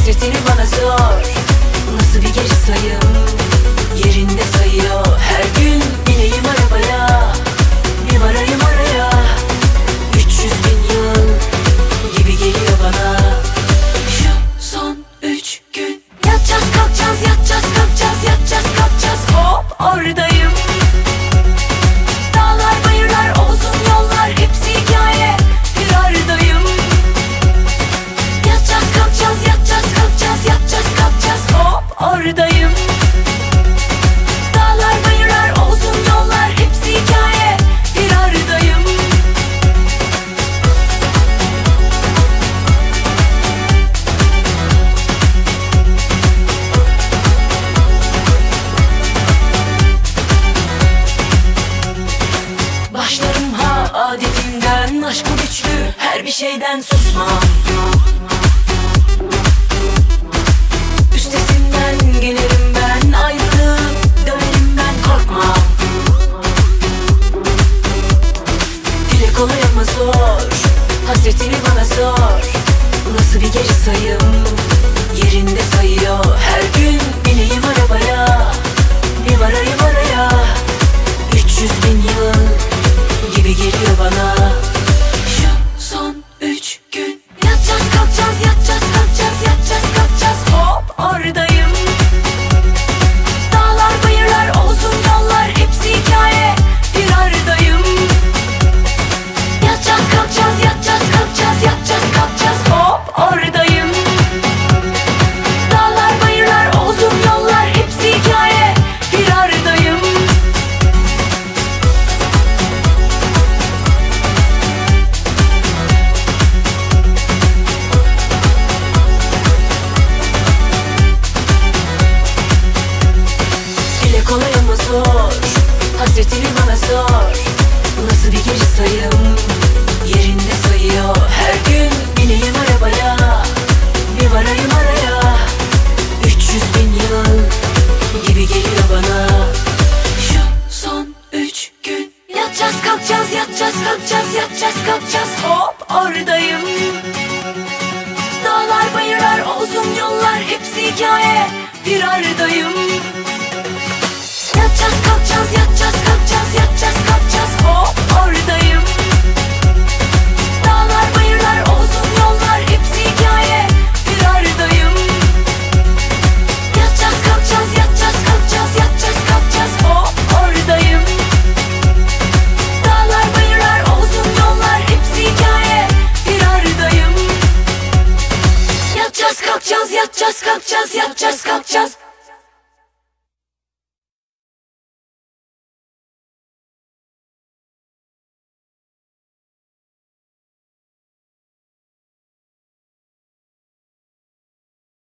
Hasretini bana sor. Nasıl bir geri sayım, yerinde sayıyor. Her gün bineyim arabaya, bir varayım oraya. 300 bin yıl gibi geliyor bana. Şu son 3 gün yatacağız kalkacağız, yatacağız kalkacağız, yatacağız kalkacağız. Hop oradayım. Dağlar bayırlar uzun yollar hepsi hikaye, bir aradayım. Yatacağız kalkacağız, yatacağız kalkacağız, yatacağız kalkacağız. Hop oradayım. Dağlar bayırlar uzun yollar hepsi hikaye, bir aradayım. Başlarım ha adetimden, aşkı güçlü her bir şeyden susmam. Üstesinden gelirim ben, ayrılıp dönerim ben, korkmam. Dile kolay ama zor, hasretini bana sor. Nasıl bir geri sayım, yerinde sayıyor. Her gün bineyim arabaya, bir varayım oraya. 300 bin yıl gibi geliyor bana. Şu son 3 gün yatacağız kalkacağız, yatacağız kalkacağız, yatacağız kalkacağız. Hop oradayım. Dağlar bayırlar uzun yollar hepsi hikaye, bir aradayım. Yatacağız kalkacağız, yatacağız kalkacağız, yatacağız kalkacağız. Hop oradayım. Dağlar bayırlar uzun yollar hepsi hikaye, bir aradayım. Dile kolay ama zor, hasretini bana sor. Nasıl bir geri sayım, yerinde sayıyor. Her gün bineyim arabaya, bir varayım araya. 300 bin yıl gibi geliyor bana. Şu son 3 gün yatacağız kalkacağız, yatacağız kalkacağız, yatacağız kalkacağız. Hop oradayım. Dağlar bayırlar uzun yollar hepsi hikaye, bir aradayım. Yatacağız kalkacağız, yatacağız kalkacağız, yatacağız kalkacağız. Hop oradayım. Dağlar bayırlar uzun yollar hepsi hikaye, bir aradayım. Yatacağız kalkacağız, yatacağız kalkacağız, yatacağız kalkacağız. Hop oradayım. Dağlar bayırlar uzun yollar hepsi hikaye, bir aradayım. Yatacağız kalkacağız, yatacağız kalkacağız, yatacağız kalkacağız.